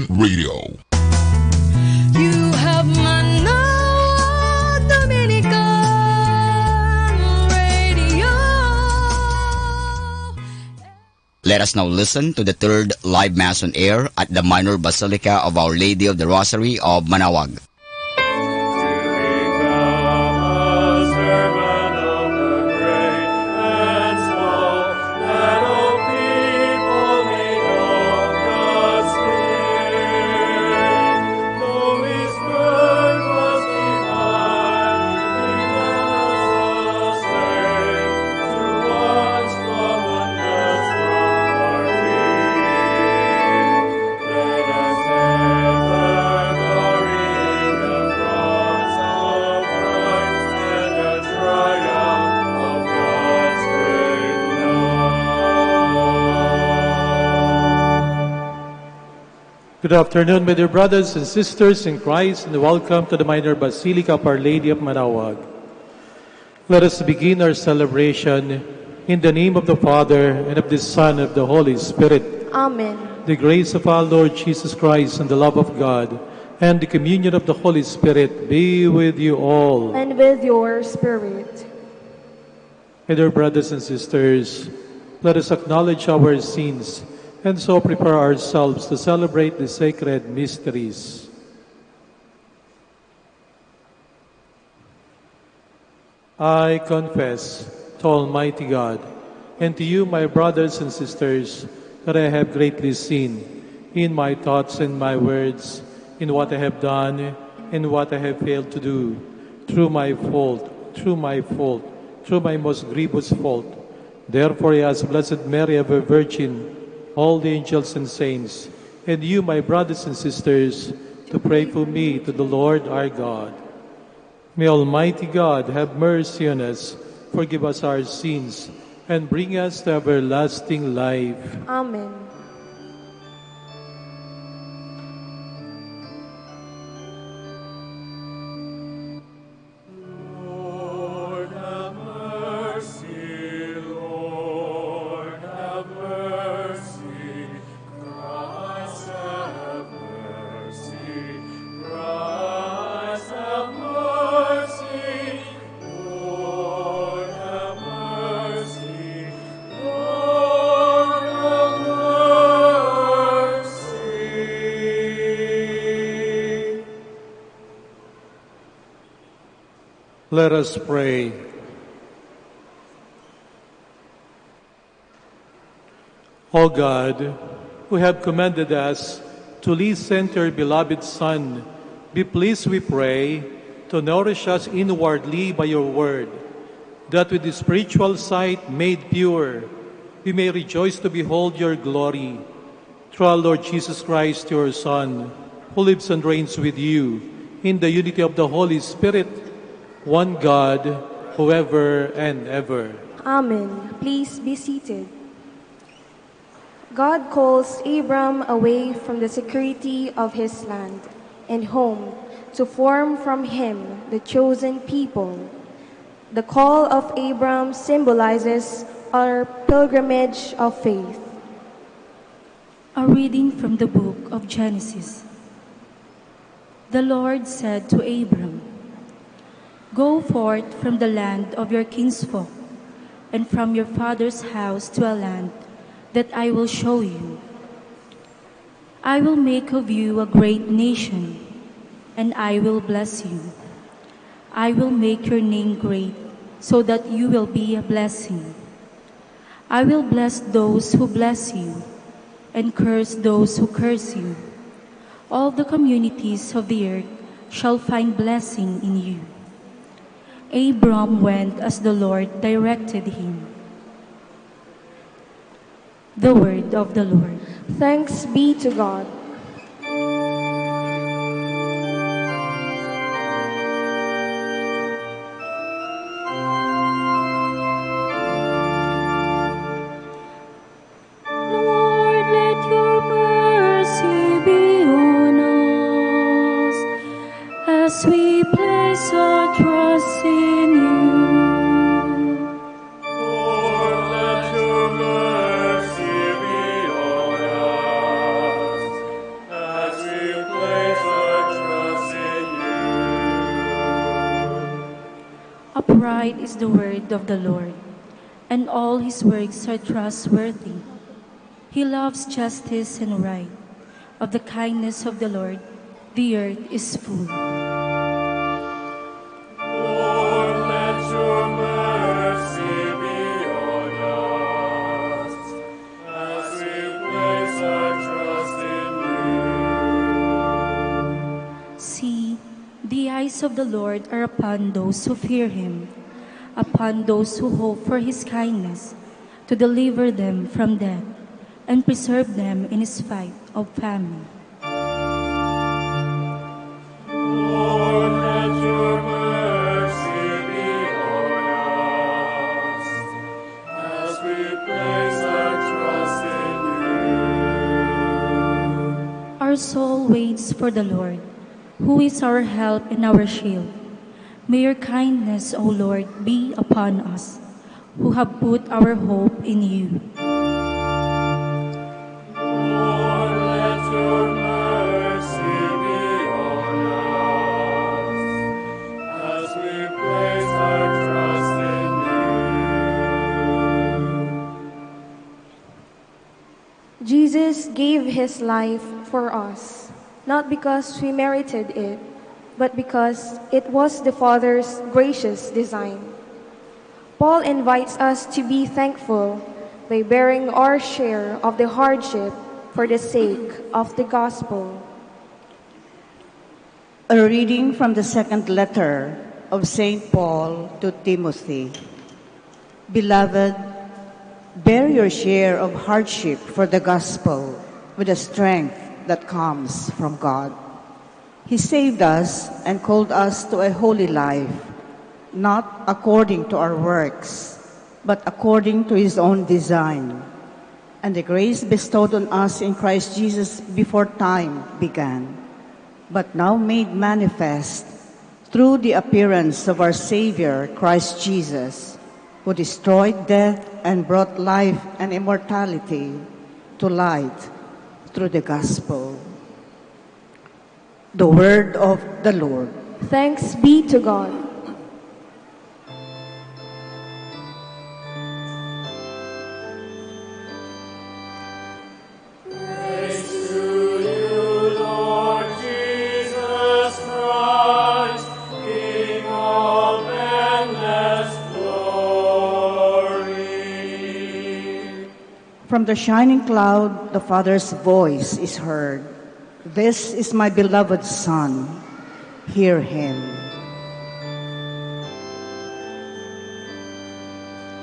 Dominican Radio. You have Manaoag Dominican Radio. Let us now listen to the third live Mass on air at the Minor Basilica of Our Lady of the Rosary of Manaoag. Good afternoon, my dear brothers and sisters in Christ, and welcome to the Minor Basilica of Our Lady of Manaoag. Let us begin our celebration in the name of the Father, and of the Son, and of the Holy Spirit. Amen. The grace of our Lord Jesus Christ, and the love of God, and the communion of the Holy Spirit be with you all. And with your spirit. My dear brothers and sisters, let us acknowledge our sins and so prepare ourselves to celebrate the sacred mysteries. I confess to Almighty God and to you, my brothers and sisters, that I have greatly sinned in my thoughts and my words, in what I have done and what I have failed to do, through my most grievous fault. Therefore, I ask Blessed Mary, ever Virgin, all the angels and saints, and you, my brothers and sisters, to pray for me to the Lord our God. May Almighty God have mercy on us, forgive us our sins, and bring us to everlasting life. Amen. Let us pray. O God, who have commanded us to listen to your beloved Son, be pleased, we pray, to nourish us inwardly by your word, that with the spiritual sight made pure, we may rejoice to behold your glory. Through our Lord Jesus Christ, your Son, who lives and reigns with you in the unity of the Holy Spirit, one God, forever and ever. Amen. Please be seated. God calls Abram away from the security of his land and home to form from him the chosen people. The call of Abram symbolizes our pilgrimage of faith. A reading from the book of Genesis. The Lord said to Abram, "Go forth from the land of your kinsfolk and from your father's house to a land that I will show you. I will make of you a great nation, and I will bless you. I will make your name great, so that you will be a blessing. I will bless those who bless you, and curse those who curse you. All the communities of the earth shall find blessing in you." Abram went as the Lord directed him. The word of the Lord. Thanks be to God. Lord, let your mercy be on us as we place our trust in you. Lord, let your mercy be on us Upright is the word of the Lord, and all his works are trustworthy. He loves justice and right. Of the kindness of the Lord, the earth is full. Lord, let your mercy be on us, as we place our trust in you. See, the eyes of the Lord are upon those who fear him, upon those who hope for his kindness, to deliver them from death and preserve them in spite of famine. Lord, let your mercy be on us, as we place our trust in you. Our soul waits for the Lord, who is our help and our shield. May your kindness, O Lord, be upon us, who have put our hope in you. Lord, let your mercy be on us, as we place our trust in you. Jesus gave his life for us, not because we merited it, but because it was the Father's gracious design. Paul invites us to be thankful by bearing our share of the hardship for the sake of the gospel. A reading from the second letter of St. Paul to Timothy. Beloved, bear your share of hardship for the gospel with the strength that comes from God. He saved us and called us to a holy life, not according to our works, but according to his own design, and the grace bestowed on us in Christ Jesus before time began, but now made manifest through the appearance of our Savior, Christ Jesus, who destroyed death and brought life and immortality to light through the gospel. The word of the Lord. Thanks be to God. From the shining cloud, the Father's voice is heard. This is my beloved Son. Hear him.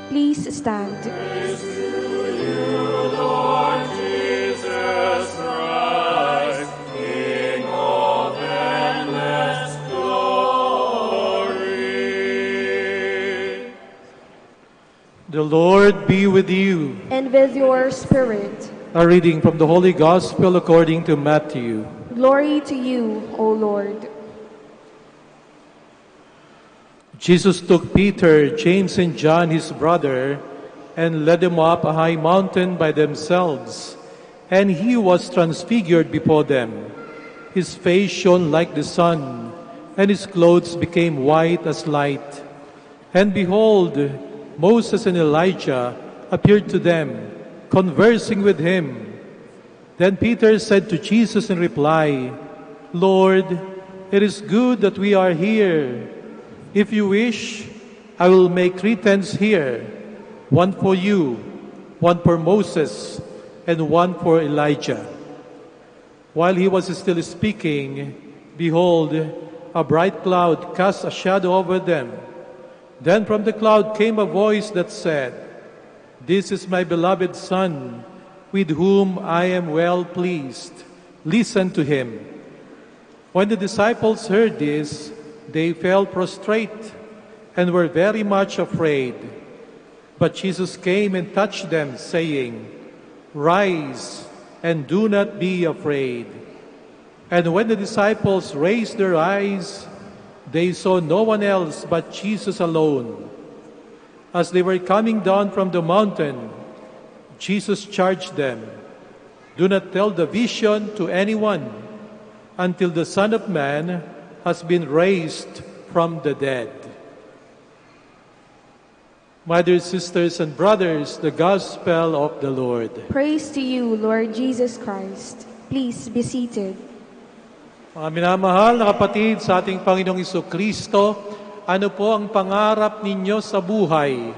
Please stand. Praise to you, Lord Jesus Christ, King of endless glory. The Lord be with you. And with your spirit. A reading from the Holy Gospel according to Matthew. Glory to you, O Lord. Jesus took Peter, James, and John, his brother, and led them up a high mountain by themselves. And he was transfigured before them. His face shone like the sun, and his clothes became white as light. And behold, Moses and Elijah appeared to them, conversing with him. Then Peter said to Jesus in reply, Lord, it is good that we are here. If you wish, I will make 3 tents here, one for you, one for Moses, and one for Elijah. While he was still speaking, behold, a bright cloud cast a shadow over them. Then from the cloud came a voice that said, This is my beloved Son, with whom I am well pleased. Listen to him. When the disciples heard this, they fell prostrate and were very much afraid. But Jesus came and touched them, saying, Rise and do not be afraid. And when the disciples raised their eyes, they saw no one else but Jesus alone. As they were coming down from the mountain, Jesus charged them, Do not tell the vision to anyone until the Son of Man has been raised from the dead. My dear sisters and brothers, the Gospel of the Lord. Praise to you, Lord Jesus Christ. Please be seated. Mga minamahal na kapatid sa ating Panginoong Kristo, ano po ang pangarap ninyo sa buhay?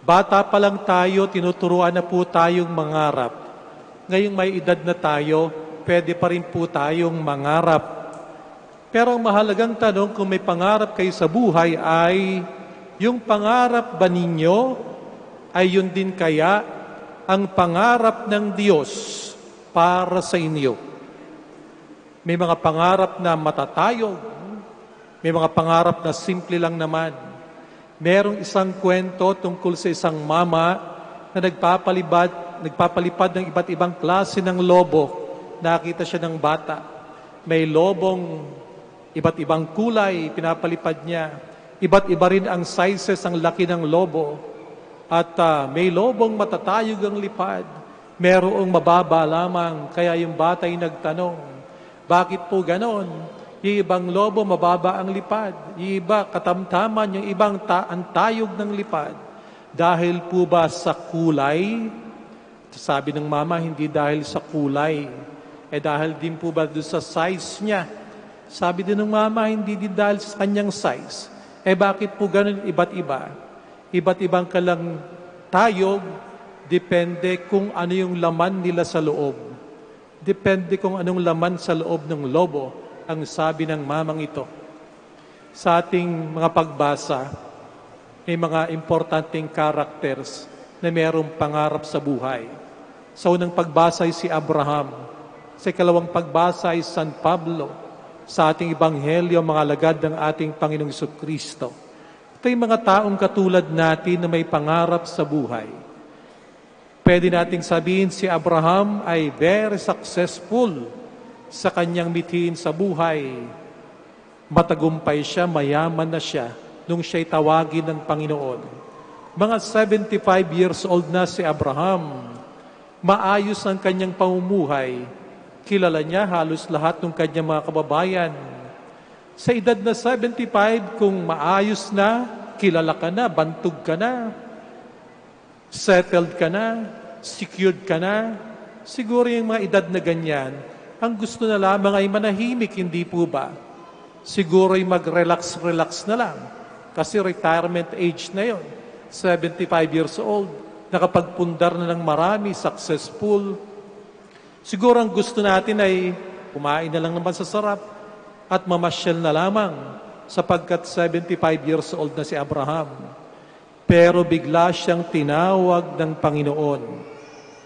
Bata pa lang tayo, tinuturuan na po tayong mangarap. Ngayong may edad na tayo, pwede pa rin po tayong mangarap. Pero ang mahalagang tanong kung may pangarap kayo sa buhay ay, yung pangarap ba ninyo ay yun din kaya ang pangarap ng Diyos para sa inyo? May mga pangarap na matatayog, may mga pangarap na simple lang naman. Merong isang kwento tungkol sa isang mama na nagpapalipad ng iba't ibang klase ng lobo. Nakita siya ng bata. May lobong iba't ibang kulay, pinapalipad niya. Iba't iba rin ang sizes, ang laki ng lobo. At may lobong matatayog ang lipad. Merong mababa lamang, kaya yung bata ay nagtanong, bakit po ganon? Yung ibang lobo, mababa ang lipad. Yung iba, katamtaman, yung ibang ang tayog ng lipad. Dahil po ba sa kulay? Sabi ng mama, hindi dahil sa kulay. Dahil din po ba doon sa size niya? Sabi din ng mama, hindi din dahil sa kanyang size. Bakit po ganun iba't iba? Iba't ibang kalang tayog, depende kung ano yung laman nila sa loob. Depende kung anong laman sa loob ng lobo, ang sabi ng mamang ito. Sa ating mga pagbasa, may mga importanteng characters na mayroong pangarap sa buhay. Sa unang pagbasa ay si Abraham. Sa ikalawang pagbasa ay San Pablo. Sa ating Ebanghelyo, mga alagad ng ating Panginoong Kristo. Ito yung mga taong katulad natin na may pangarap sa buhay. Pwede nating sabihin si Abraham ay very successful sa kanyang mithiin sa buhay. Matagumpay siya, mayaman na siya nung siya'y tawagin ng Panginoon. Mga 75 years old na si Abraham. Maayos ang kanyang pamumuhay. Kilala niya halos lahat ng kanyang mga kababayan. Sa edad na 75, kung maayos na, kilala ka na, bantog ka na, settled ka na, secured ka na, siguro yung mga edad na ganyan, ang gusto na lamang ay manahimik, hindi po ba? Siguro ay mag-relax-relax na lang. Kasi retirement age na yon, 75 years old, nakapagpundar na ng marami, successful. Siguro ang gusto natin ay kumain na lang naman sa sarap at mamasyal na lamang sapagkat 75 years old na si Abraham. Pero bigla siyang tinawag ng Panginoon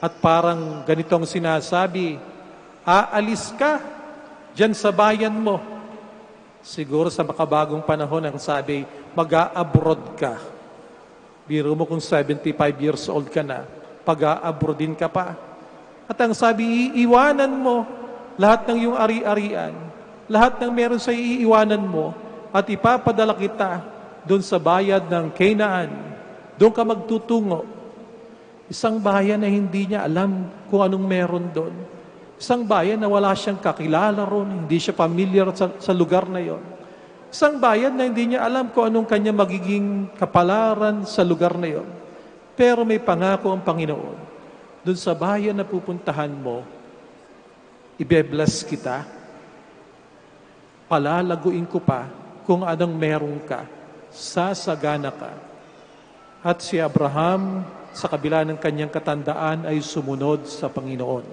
at parang ganitong sinasabi, aalis ka dyan sa bayan mo. Siguro sa makabagong panahon ang sabi, mag-a-abroad ka. Biro mo kung 75 years old ka na, pag-a-abroadin ka pa. At ang sabi, iiwanan mo lahat ng iyong ari-arian, lahat ng meron sa iiwanan mo, at ipapadala kita doon sa bayad ng Canaan. Doon ka magtutungo. Isang bayan na hindi niya alam kung anong meron doon. Isang bayan na wala siyang kakilala ron, hindi siya familiar sa lugar na yon. Isang bayan na hindi niya alam kung anong kanya magiging kapalaran sa lugar na yon. Pero may pangako ang Panginoon. Doon sa bayan na pupuntahan mo, ibe-bless kita, palalaguin ko pa kung anong meron ka, sasagana ka. At si Abraham, sa kabila ng kanyang katandaan, ay sumunod sa Panginoon.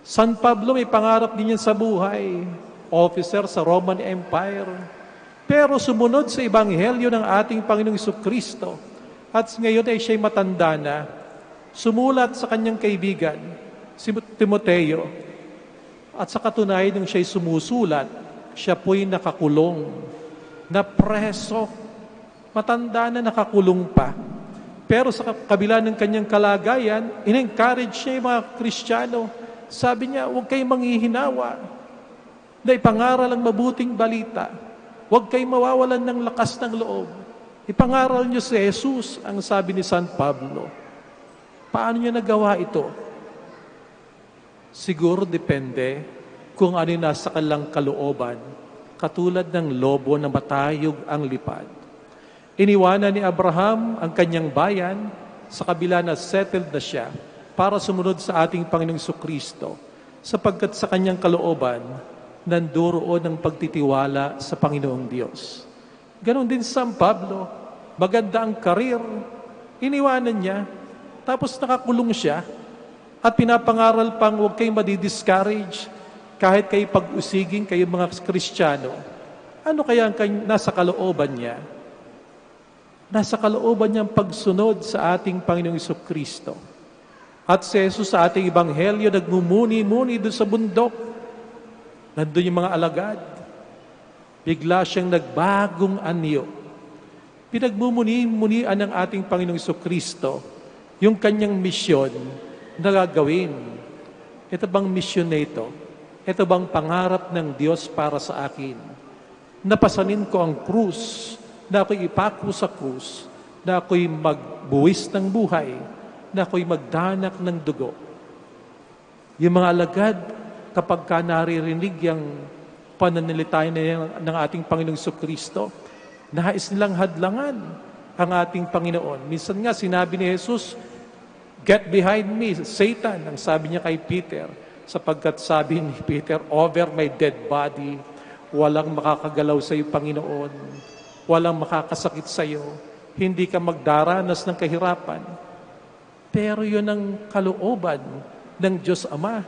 San Pablo may pangarap din yan sa buhay, officer sa Roman Empire, pero sumunod sa Ebanghelyo ng ating Panginoong Kristo. At ngayon ay siya'y matanda na, sumulat sa kanyang kaibigan, si Timoteo. At sa katunayan nung siya'y sumusulat, siya po'y nakakulong, na preso, matanda na nakakulong pa. Pero sa kabila ng kanyang kalagayan, in-encourage niya yung mga Kristiyano. Sabi niya, huwag kayong manghihinawa, na ipangaral ang mabuting balita. Huwag kayong mawawalan ng lakas ng loob. Ipangaral niyo si Jesus, ang sabi ni San Pablo. Paano niya nagawa ito? Siguro depende kung ano yung nasa kanilang kalooban, katulad ng lobo na matayog ang lipad. Iniwanan ni Abraham ang kanyang bayan sa kabila na settled na siya para sumunod sa ating Panginoong Kristo, sapagkat sa kanyang kalooban, nanduroon ang pagtitiwala sa Panginoong Diyos. Ganon din San Pablo, maganda ang karir, iniwanan niya, tapos nakakulong siya, at pinapangaral pang huwag kayong madi-discourage, kahit kayo pag-usigin, kayo mga Kristiyano. Ano kaya ang nasa kalooban niya? Nasa kalooban niyang pagsunod sa ating Panginoong Kristo. At si Jesus sa ating Ebanghelyo, nagmumuni-muni doon sa bundok. Nandun yung mga alagad. Bigla siyang nagbagong anyo. Pinagmumuni-munian ng ating Panginoong Kristo yung kanyang misyon na gagawin. Ito bang misyon na ito? Ito bang pangarap ng Diyos para sa akin? Napasanin ko ang krus, na ako'y ipako sa krus, na ako'y magbuwis ng buhay, na ako'y magdanak ng dugo. Yung mga alagad, kapag ka naririnig yung pananalita ng ating Panginoong Kristo, nais nilang hadlangan ang ating Panginoon. Minsan nga, sinabi ni Jesus, "Get behind me, Satan," ang sabi niya kay Peter, sapagkat sabi ni Peter, "Over my dead body, walang makakagalaw sa iyo, Panginoon. Walang makakasakit sa iyo. Hindi ka magdaranas ng kahirapan." Pero yun ang kalooban ng Diyos Ama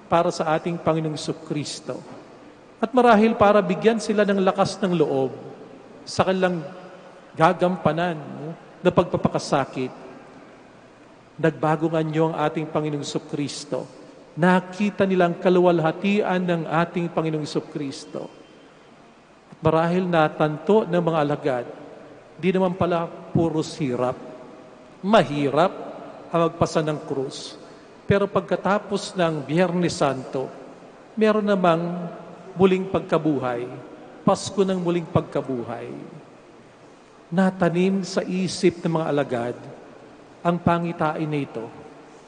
para sa ating Panginoong Kristo. At marahil para bigyan sila ng lakas ng loob sa kanilang gagampanan na pagpapakasakit, nagbago nga niyo ang ating Panginoong Kristo. Nakita nilang kaluwalhatian ng ating Panginoong Kristo. At marahil natanto ng mga alagad, di naman pala puros hirap. Mahirap ang magpasa ng krus. Pero pagkatapos ng Biyernes Santo, meron namang muling pagkabuhay, Pasko ng muling pagkabuhay. Natanim sa isip ng mga alagad ang pangitain na ito.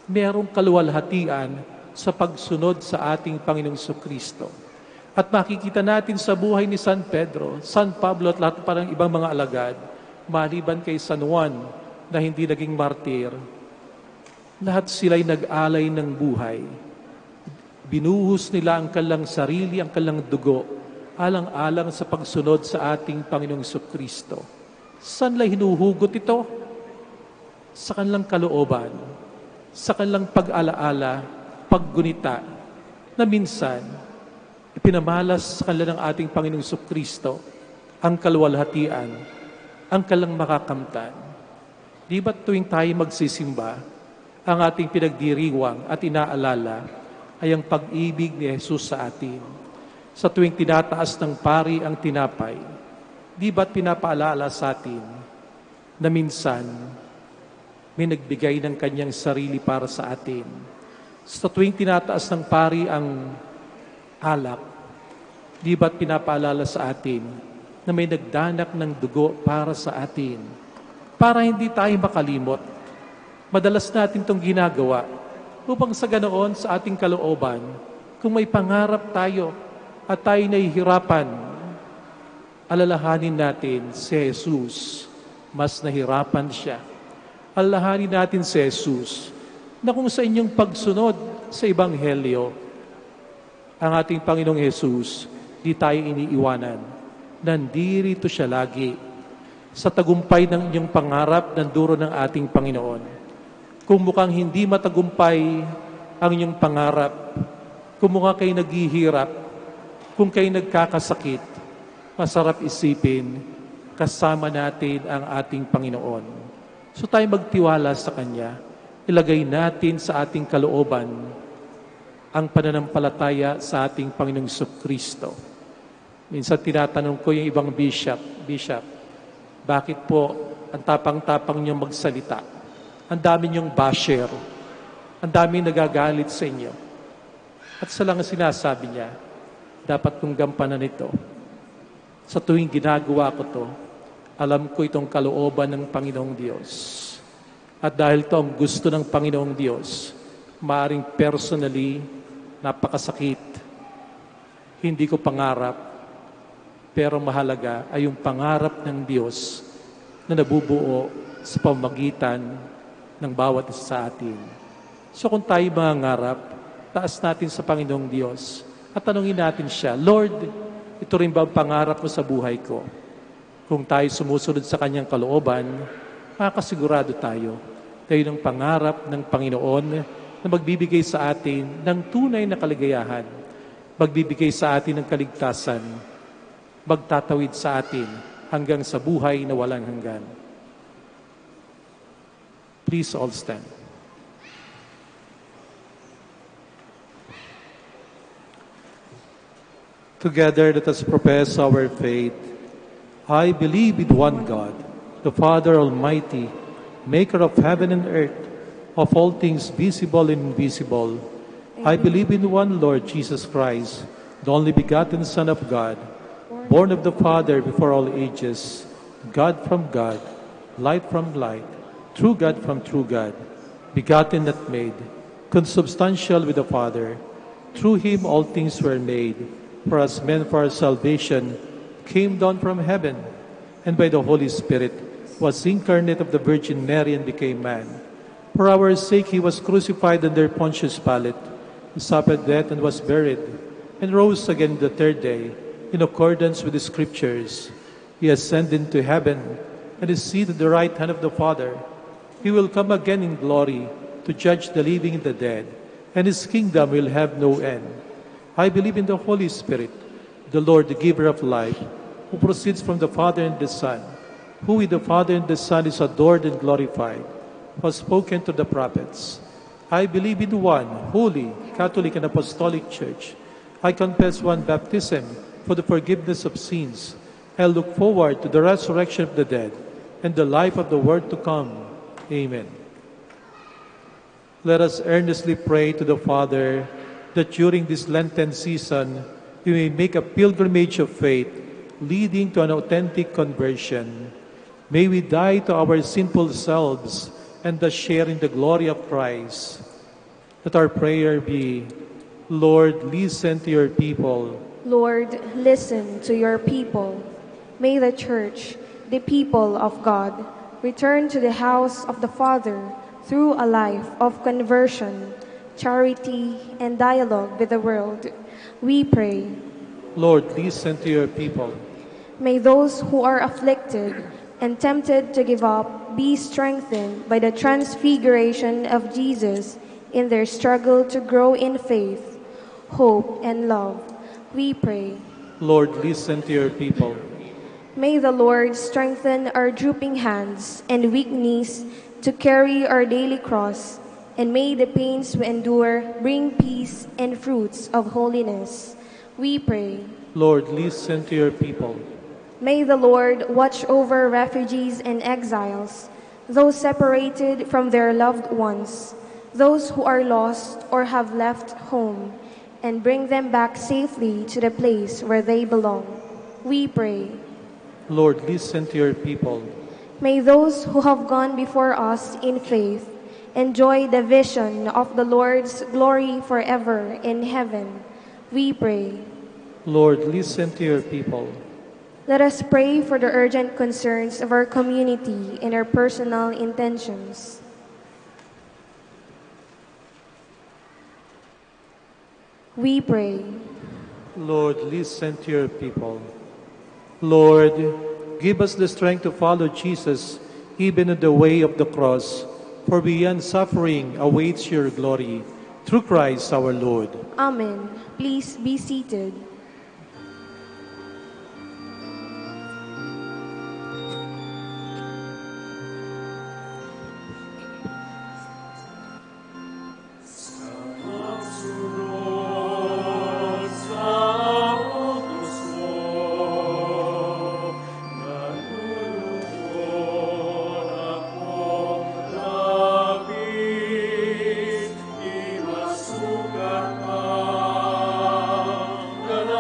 Merong kaluwalhatian sa pagsunod sa ating Panginoong Kristo. At makikita natin sa buhay ni San Pedro, San Pablo at lahat pa ng ibang mga alagad, maliban kay San Juan na hindi naging martir, lahat sila'y nag-alay ng buhay. Binuhos nila ang kanilang sarili, ang kanilang dugo, alang-alang sa pagsunod sa ating Panginoong Kristo. Saan nila hinuhugot ito? Sa kanilang kalooban, sa kanilang pag-alaala, paggunita, na minsan, ipinamalas sa kanila ng ating Panginoong Kristo ang kaluwalhatian, ang kanilang makakamtan. Di ba tuwing tayo magsisimba, ang ating pinagdiriwang at inaalala ay ang pag-ibig ni Jesus sa atin. Sa tuwing tinataas ng pari ang tinapay, di ba't pinapaalala sa atin na minsan may nagbigay ng kanyang sarili para sa atin? Sa tuwing tinataas ng pari ang alak, di ba't pinapaalala sa atin na may nagdanak ng dugo para sa atin? Para hindi tayo makalimot, madalas natin itong ginagawa upang sa ganoon sa ating kalooban, kung may pangarap tayo at tayo nahihirapan, alalahanin natin si Jesus, mas nahirapan siya. Alalahanin natin si Jesus, na kung sa inyong pagsunod sa Ebanghelyo, ang ating Panginoong Jesus, di tayo iniiwanan. Nandirito siya lagi. Sa tagumpay ng inyong pangarap, nanduro ng ating Panginoon. Kung mukhang hindi matagumpay ang inyong pangarap, kung mukhang kayo naghihirap, kung kayo nagkakasakit, masarap isipin, kasama natin ang ating Panginoon. So tayo magtiwala sa Kanya, ilagay natin sa ating kalooban ang pananampalataya sa ating Panginoong Kristo. Minsan tinatanong ko yung ibang bishop, bakit po ang tapang-tapang niyong magsalita? Ang dami niyong basher, ang dami nagagalit sa inyo. At sa lang ang sinasabi niya, dapat kong gampanan ito. Sa tuwing ginagawa ko to, alam ko itong kalooban ng Panginoong Diyos. At dahil to ang gusto ng Panginoong Diyos, maaring personally, napakasakit. Hindi ko pangarap, pero mahalaga ay yung pangarap ng Diyos na nabubuo sa pamagitan ng bawat isa sa atin. So kung tayo mangangarap, taas natin sa Panginoong Diyos at tanungin natin siya, Lord, ito rin ba ang pangarap mo sa buhay ko? Kung tayo sumusunod sa kanyang kalooban, makakasigurado tayo tayo ng pangarap ng Panginoon na magbibigay sa atin ng tunay na kaligayahan, magbibigay sa atin ng kaligtasan, magtatawid sa atin hanggang sa buhay na walang hanggan. Please all stand. Together, let us profess our faith. I believe in one God, the Father Almighty, maker of heaven and earth, of all things visible and invisible. I believe in one Lord Jesus Christ, the only begotten Son of God, born of the Father before all ages, God from God, light from light, true God from true God, begotten not made, consubstantial with the Father. Through him all things were made. For us men for our salvation came down from heaven, and by the Holy Spirit was incarnate of the Virgin Mary and became man. For our sake he was crucified under Pontius Pilate. He suffered death and was buried, and rose again the third day, in accordance with the Scriptures. He ascended into heaven, and is seated at the right hand of the Father. He will come again in glory to judge the living and the dead, and his kingdom will have no end. I believe in the Holy Spirit, the Lord, the giver of life, who proceeds from the Father and the Son, who with the Father and the Son is adored and glorified, who has spoken to the prophets. I believe in one holy, Catholic, and Apostolic Church. I confess one baptism for the forgiveness of sins. I look forward to the resurrection of the dead and the life of the world to come. Amen. Let us earnestly pray to the Father that during this Lenten season, we may make a pilgrimage of faith leading to an authentic conversion. May we die to our sinful selves and thus share in the glory of Christ. Let our prayer be, Lord, listen to your people. Lord, listen to your people. May the Church, the people of God, return to the house of the Father through a life of conversion, charity, and dialogue with the world. We pray. Lord, listen to your people. May those who are afflicted and tempted to give up be strengthened by the transfiguration of Jesus in their struggle to grow in faith, hope, and love. We pray. Lord, listen to your people. May the Lord strengthen our drooping hands and weak knees to carry our daily cross, and may the pains we endure bring peace and fruits of holiness. We pray. Lord, listen to your people. May the Lord watch over refugees and exiles, those separated from their loved ones, those who are lost or have left home, and bring them back safely to the place where they belong. We pray. Lord, listen to your people. May those who have gone before us in faith enjoy the vision of the Lord's glory forever in heaven. We pray. Lord, listen to your people. Let us pray for the urgent concerns of our community and our personal intentions. We pray. Lord, listen to your people. Lord, give us the strength to follow Jesus even in the way of the cross, for beyond suffering awaits your glory. Through Christ our Lord. Amen. Please be seated. Sugar,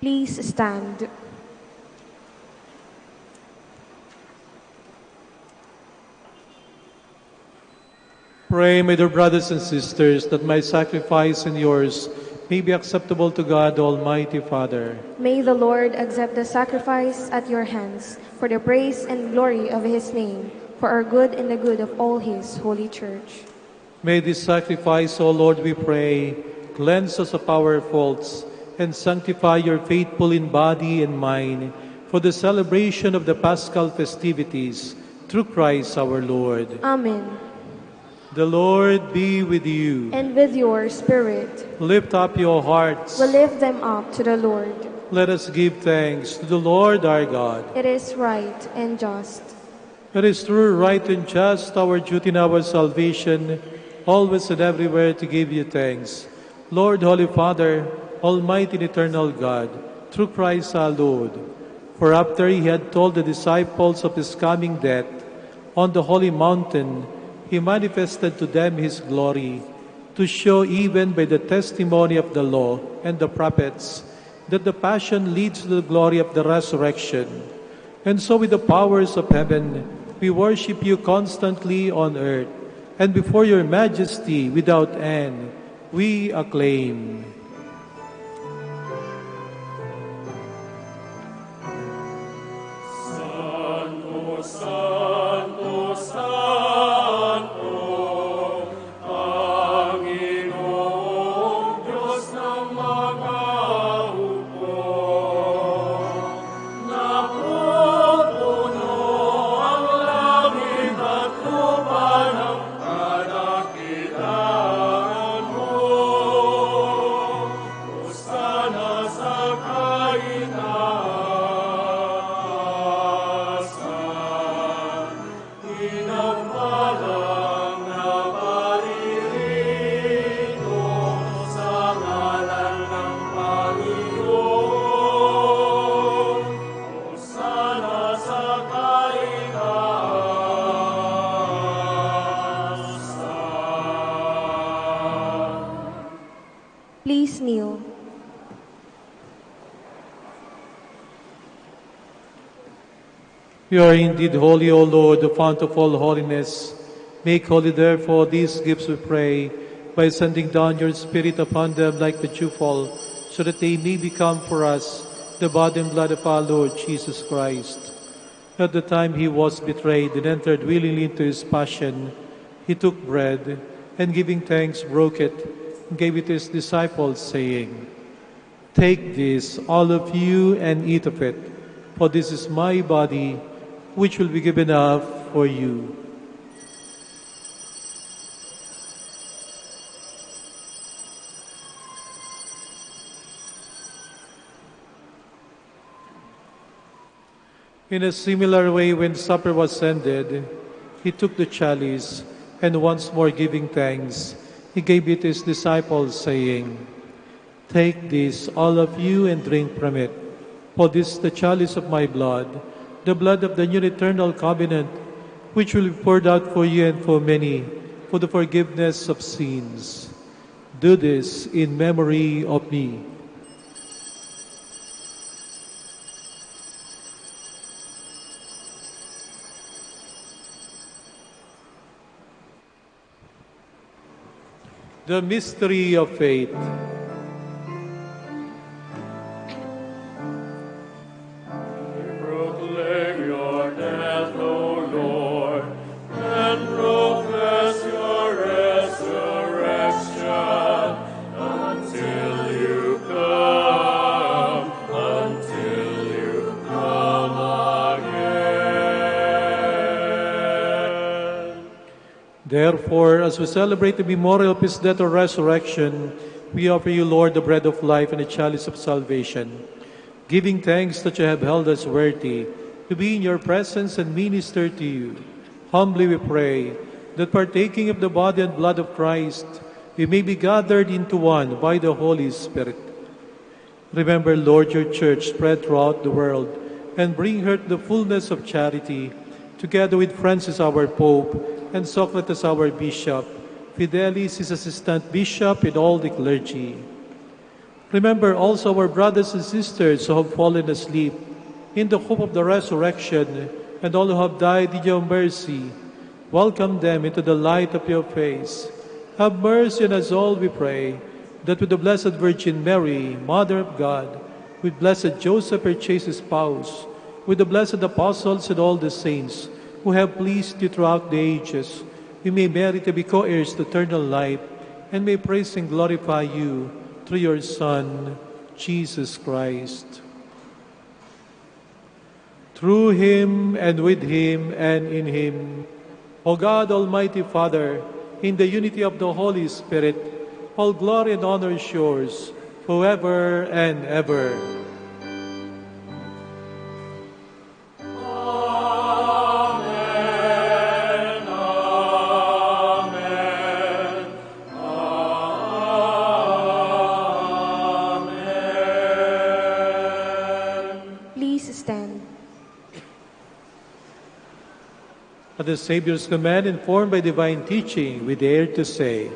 Please stand. Pray, my dear brothers and sisters, that my sacrifice and yours may be acceptable to God, Almighty Father. May the Lord accept the sacrifice at your hands for the praise and glory of his name, for our good and the good of all his holy church. May this sacrifice, O Lord, we pray, cleanse us of our faults and sanctify your faithful in body and mind for the celebration of the Paschal festivities through Christ our Lord. Amen. The Lord be with you. And with your spirit, Lift up your hearts. we lift them up to the Lord. Let us give thanks to the Lord our God. It is right and just. It is true, right, and just, our duty and our salvation, always and everywhere to give you thanks. Lord, Holy Father, Almighty and eternal God, through Christ our Lord. For after he had told the disciples of his coming death on the holy mountain, he manifested to them his glory, to show even by the testimony of the law and the prophets that the passion leads to the glory of the resurrection. And so with the powers of heaven, we worship you constantly on earth, and before your majesty without end, we acclaim. Santo, Santo, Santo, Panginoong Diyos ng mga hukbo. Napupuno ang langit at lupa ng kadakilaan mo. Hosana sa kaitaasan, inampalang na paririto sa ngalan ng Panginoon. Hosana sa kaitaasan. Please kneel. You are indeed holy, O Lord, the fount of all holiness. Make holy, therefore, these gifts, we pray, by sending down your Spirit upon them like the dewfall, so that they may become for us the body and blood of our Lord Jesus Christ. At the time he was betrayed and entered willingly into his passion, he took bread, and giving thanks, broke it, and gave it to his disciples, saying, "Take this, all of you, and eat of it, for this is my body, which will be given up for you." In a similar way, when supper was ended, he took the chalice, and once more giving thanks, he gave it to his disciples, saying, "Take this, all of you, and drink from it, for this is the chalice of my blood, the blood of the new and eternal covenant, which will be poured out for you and for many, for the forgiveness of sins. Do this in memory of me." The mystery of faith. Proclaim your death, O Lord, and profess your resurrection until you come again. Therefore, as we celebrate the memorial of his death or resurrection, we offer you, Lord, the bread of life and the chalice of salvation, giving thanks that you have held us worthy to be in your presence and minister to you. Humbly we pray that partaking of the body and blood of Christ, we may be gathered into one by the Holy Spirit. Remember, Lord, your church spread throughout the world, and bring her to the fullness of charity, together with Francis our Pope, and Socrates our Bishop, Fidelis his assistant bishop, and all the clergy. Remember also our brothers and sisters who have fallen asleep in the hope of the resurrection, and all who have died in your mercy. Welcome them into the light of your face. Have mercy on us all, we pray, that with the Blessed Virgin Mary, Mother of God, with blessed Joseph, her chaste spouse, with the blessed apostles and all the saints who have pleased you throughout the ages, we may merit to be co-heirs to eternal life, and may praise and glorify you through your Son, Jesus Christ. Through him, and with him, and in him, O God, Almighty Father, in the unity of the Holy Spirit, all glory and honor is yours, forever and ever. At the Savior's command, informed by divine teaching, we dare to say,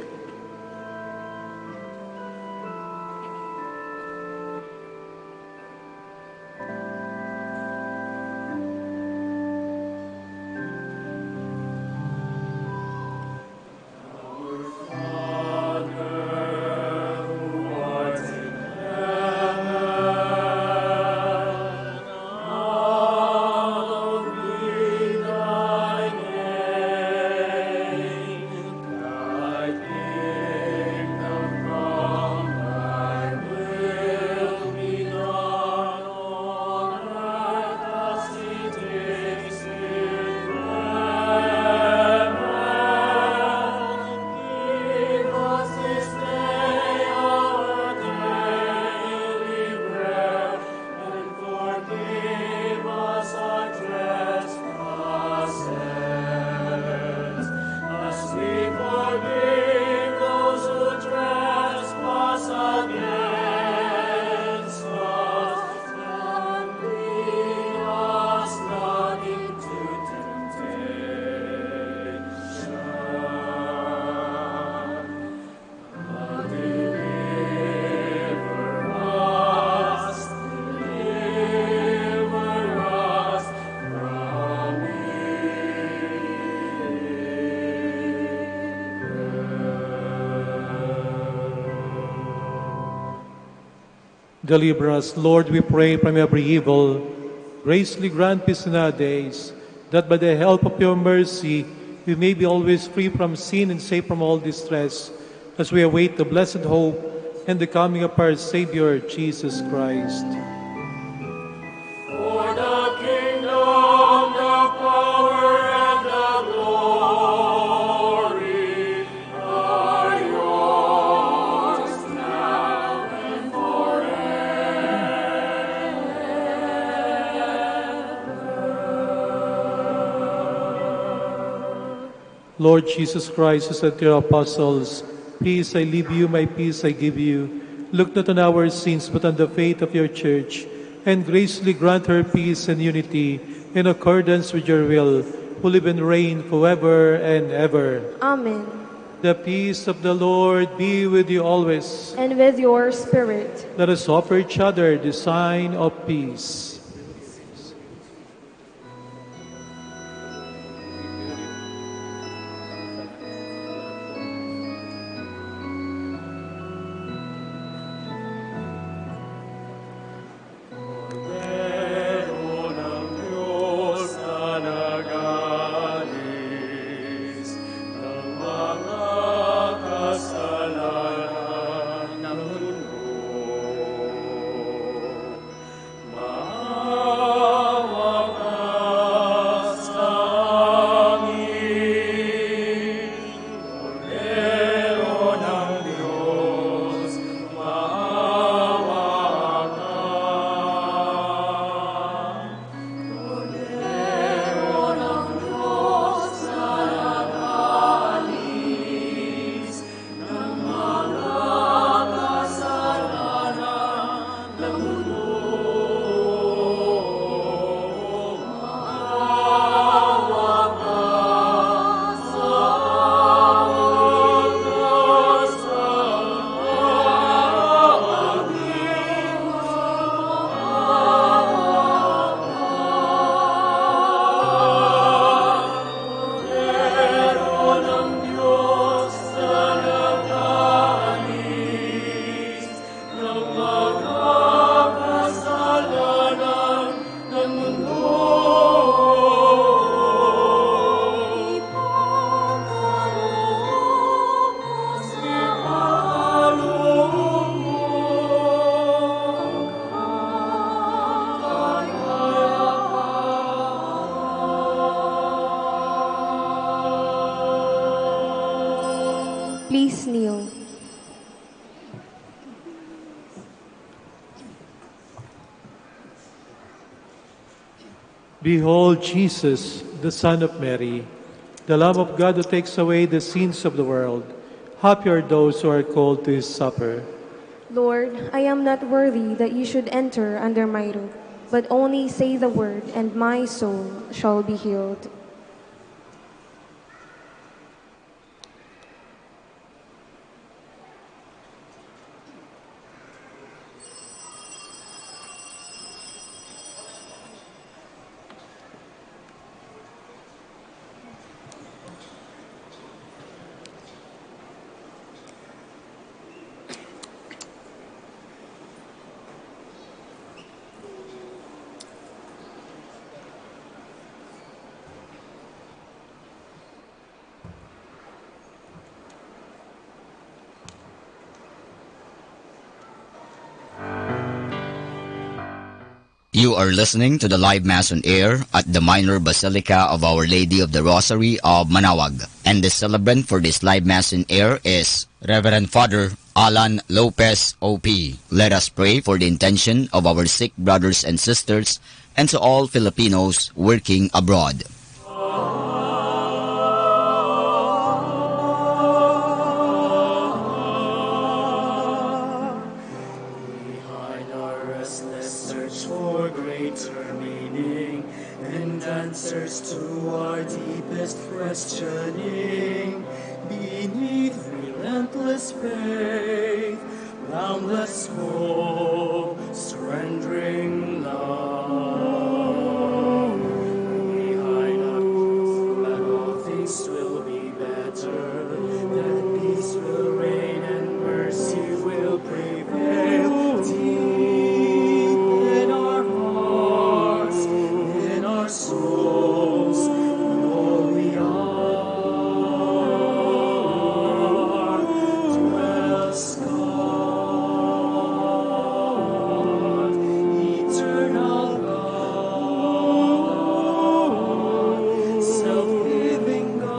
Deliver us, Lord, we pray, from every evil. Graciously grant peace in our days, that by the help of your mercy we may be always free from sin and safe from all distress, as we await the blessed hope and the coming of our Savior, Jesus Christ. For the kingdom, the power, and the glory are yours now and forever. Lord Jesus Christ, who said to your apostles, "Peace I leave you, my peace I give you," look not on our sins, but on the faith of your church, and graciously grant her peace and unity in accordance with your will, who live and reign forever and ever. Amen. The peace of the Lord be with you always. And with your spirit. Let us offer each other the sign of peace. Kasalanan ng mundo, Please kneel. Behold Jesus, the Son of Mary, the Lamb of God who takes away the sins of the world. Happy are those who are called to his supper. Lord, I am not worthy that you should enter under my roof, but only say the word, and my soul shall be healed. You are listening to the live Mass on air at the Minor Basilica of Our Lady of the Rosary of Manaoag. And the celebrant for this live Mass on air is Reverend Father Alan Lopez, O.P. Let us pray for the intention of our sick brothers and sisters and to all Filipinos working abroad. Behind our restless search for greater meaning and answers to our deepest questioning, beneath relentless faith, boundless hope, surrendering love. Behind our hope that all things will be better, that peace will reign and mercy will prevail. Deep in our hearts, in our souls, all we are, dwells God, eternal God, self-giving God.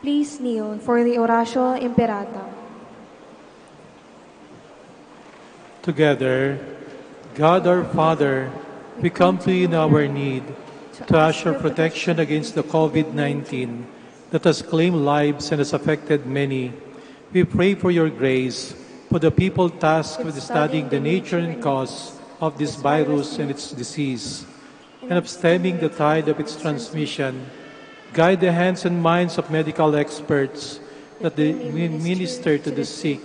Please kneel for the Oratio Imperata. Together, God our Father, we come to you in our need to ask your protection against the COVID-19 that has claimed lives and has affected many. We pray for your grace for the people tasked with studying the nature and cause of this virus and its disease, and of stemming the tide of its transmission. Guide the hands and minds of medical experts that they may minister to the sick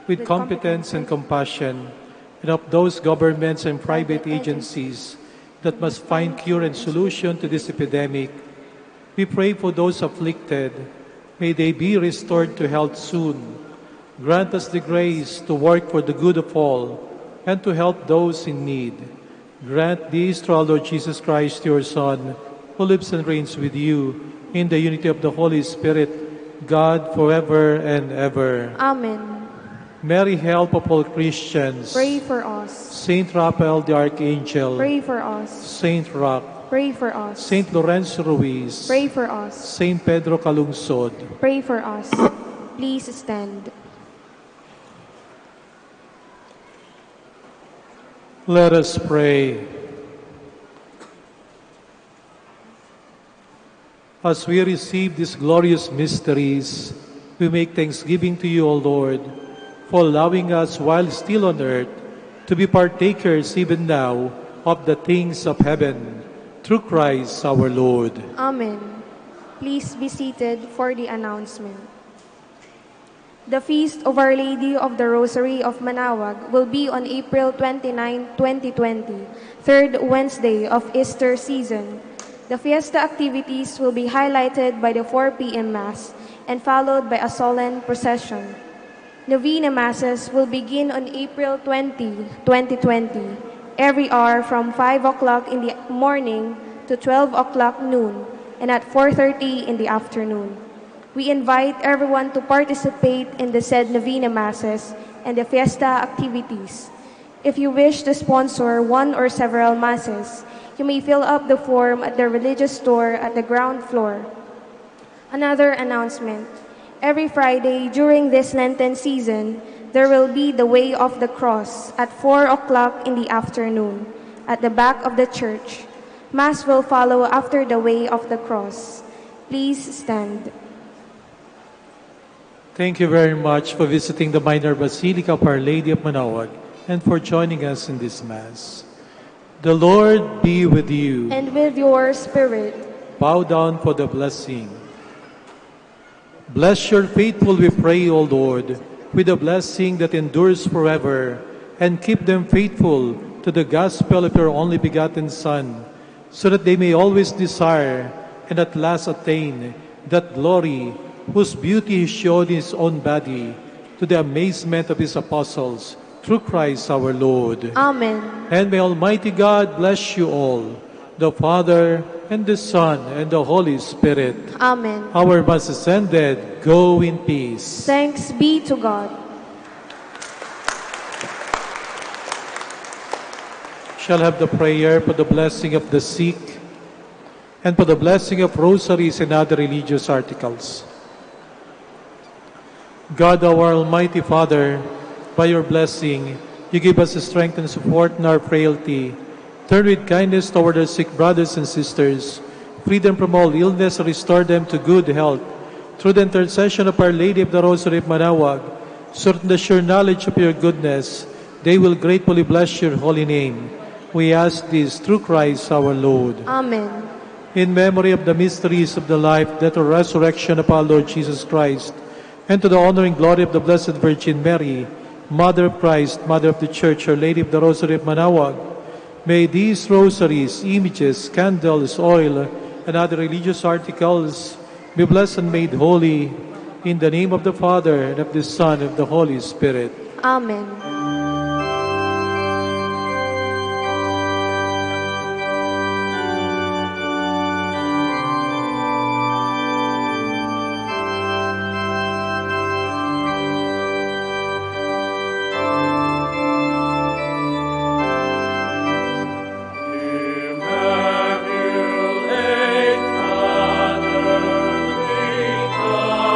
with competence and compassion, and of those governments and private agencies that must find cure and solution to this epidemic. We pray for those afflicted. May they be restored to health soon. Grant us the grace to work for the good of all and to help those in need. Grant these through our Lord Jesus Christ, your Son, who lives and reigns with you in the unity of the Holy Spirit, God forever and ever. Amen. Mary, help of all Christians. Pray for us. Saint Raphael the Archangel. Pray for us. Saint Roch. Pray for us. Saint Lorenzo Ruiz. Pray for us. Saint Pedro Calungsod. Pray for us. Please stand. Let us pray. As we receive these glorious mysteries, we make thanksgiving to you, O Lord, for allowing us while still on earth to be partakers even now of the things of heaven, through Christ our Lord. Amen. Please be seated for the announcement. The Feast of Our Lady of the Rosary of Manaoag will be on April 29, 2020, third Wednesday of Easter season. The fiesta activities will be highlighted by the 4 p.m. Mass and followed by a solemn procession. Novena Masses will begin on April 20, 2020, every hour from 5 o'clock in the morning to 12 o'clock noon and at 4:30 in the afternoon. We invite everyone to participate in the said Novena Masses and the fiesta activities. If you wish to sponsor one or several Masses, you may fill up the form at the religious store at the ground floor. Another announcement. Every Friday during this Lenten season, there will be the Way of the Cross at 4 o'clock in the afternoon at the back of the church. Mass will follow after the Way of the Cross. Please stand. Thank you very much for visiting the Minor Basilica of Our Lady of Manaoag and for joining us in this Mass. The Lord be with you. And with your spirit. Bow down for the blessing. Bless your faithful, we pray, O Lord, with a blessing that endures forever, and keep them faithful to the gospel of your only begotten Son, so that they may always desire and at last attain that glory whose beauty he showed in his own body, to the amazement of his apostles, through Christ our Lord. Amen. And may Almighty God bless you all, the Father, and the Son, and the Holy Spirit. Amen. Our Mass is ended. Go in peace. Thanks be to God. Shall have the prayer for the blessing of the sick and for the blessing of rosaries and other religious articles. God, our Almighty Father, by your blessing, you give us the strength and support in our frailty. Turn with kindness toward our sick brothers and sisters. Free them from all illness and restore them to good health. Through the intercession of Our Lady of the Rosary of Manaoag, so that in the sure knowledge of your goodness, they will gratefully bless your holy name. We ask this through Christ our Lord. Amen. In memory of the mysteries of the life, death, and resurrection of our Lord Jesus Christ, and to the honor and glory of the Blessed Virgin Mary, Mother of Christ, Mother of the Church, Our Lady of the Rosary of Manaoag, may these rosaries, images, candles, oil, and other religious articles be blessed and made holy in the name of the Father, and of the Son, and of the Holy Spirit. Amen. Immaculate Mother, King of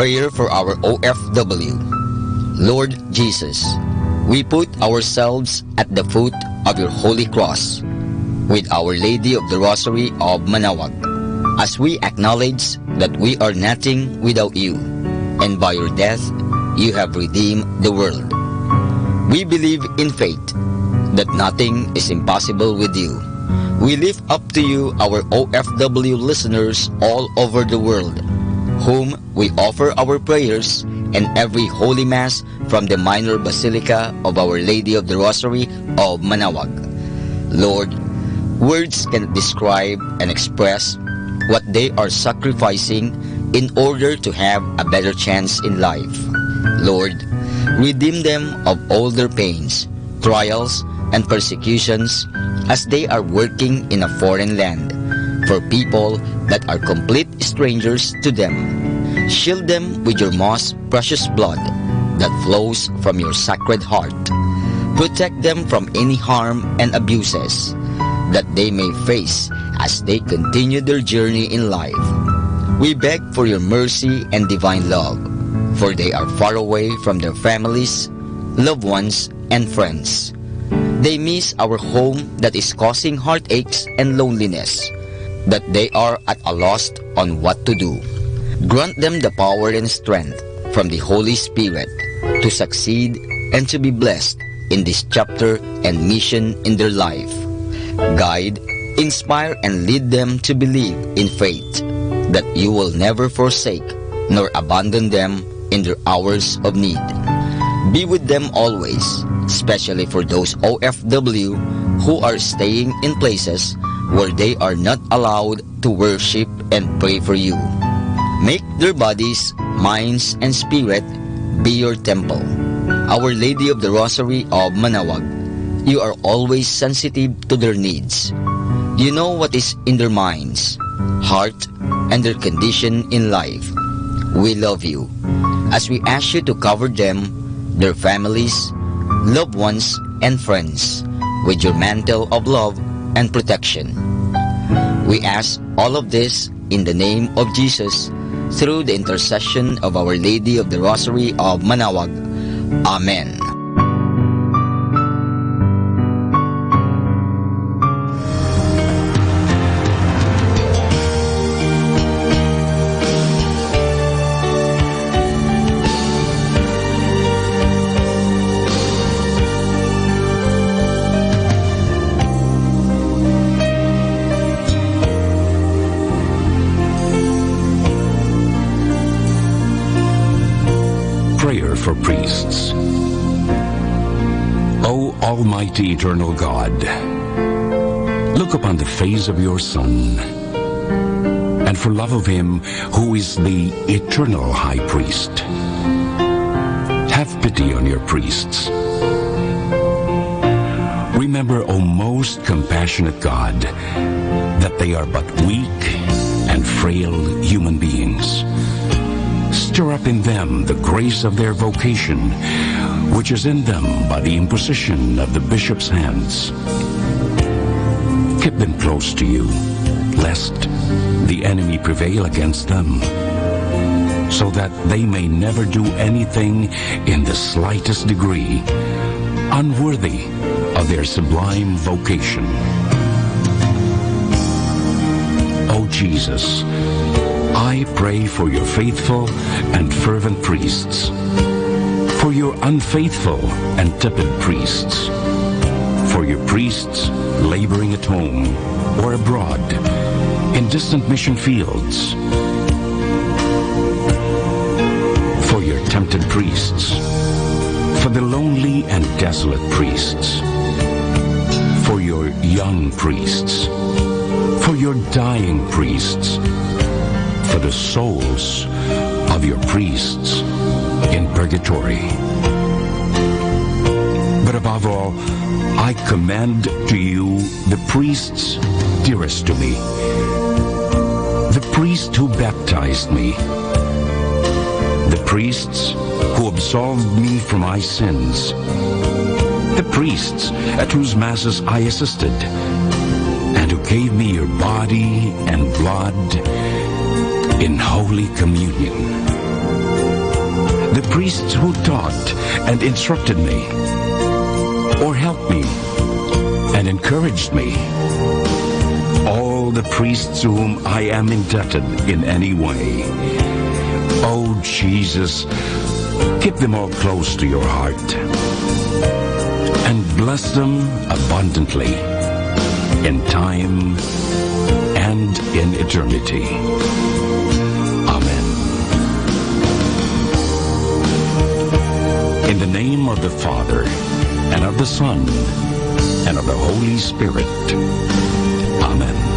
Prayer for our OFW. Lord Jesus, we put ourselves at the foot of your holy cross with Our Lady of the Rosary of Manaoag, as we acknowledge that we are nothing without you, and by your death you have redeemed the world. We believe in faith that nothing is impossible with you. We lift up to you our OFW listeners all over the world, whom we offer our prayers and every Holy Mass from the Minor Basilica of Our Lady of the Rosary of Manaoag. Lord, words cannot describe and express what they are sacrificing in order to have a better chance in life. Lord, redeem them of all their pains, trials, and persecutions as they are working in a foreign land for people that are complete strangers to them. Shield them with your most precious blood that flows from your sacred heart. Protect them from any harm and abuses that they may face as they continue their journey in life. We beg for your mercy and divine love, for they are far away from their families, loved ones, and friends. They miss our home that is causing heartaches and loneliness, that they are at a loss on what to do. Grant them the power and strength from the Holy Spirit to succeed and to be blessed in this chapter and mission in their life. Guide, inspire, and lead them to believe in faith that you will never forsake nor abandon them in their hours of need. Be with them always, especially for those OFW who are staying in places where they are not allowed to worship and pray for you. Make their bodies, minds, and spirit be your temple. Our Lady of the Rosary of Manaoag, you are always sensitive to their needs. You know what is in their minds, heart, and their condition in life. We love you as we ask you to cover them, their families, loved ones, and friends with your mantle of love and protection. We ask all of this in the name of Jesus, through the intercession of Our Lady of the Rosary of Manaoag. Amen. Prayer for priests. O Almighty Eternal God, look upon the face of your Son, and for love of him who is the eternal High Priest, have pity on your priests. Remember, O most compassionate God, that they are but weak and frail human beings. Stir up in them the grace of their vocation, which is in them by the imposition of the bishop's hands. Keep them close to you, lest the enemy prevail against them, so that they may never do anything in the slightest degree unworthy of their sublime vocation. O Jesus, I pray for your faithful and fervent priests, for your unfaithful and tepid priests, for your priests laboring at home or abroad in distant mission fields, for your tempted priests, for the lonely and desolate priests, for your young priests, for your dying priests, for the souls of your priests in purgatory. But above all, I commend to you the priests dearest to me, the priest who baptized me, the priests who absolved me from my sins, the priests at whose masses I assisted, and who gave me your body and blood in Holy Communion. the priests who taught and instructed me, or helped me and encouraged me, all the priests to whom I am indebted in any way. Oh, Jesus, keep them all close to your heart and bless them abundantly in time and in eternity. Amen. In the name of the Father, and of the Son, and of the Holy Spirit. Amen.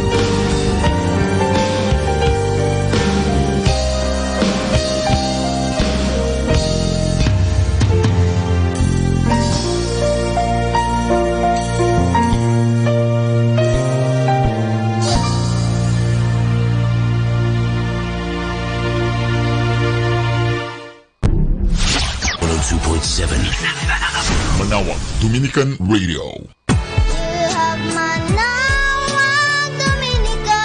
Manaoag Dominican Radio. You have Manaoag Dominican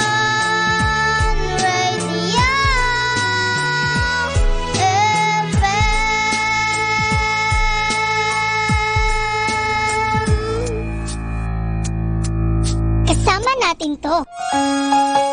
Radio FM. Kasama natin to.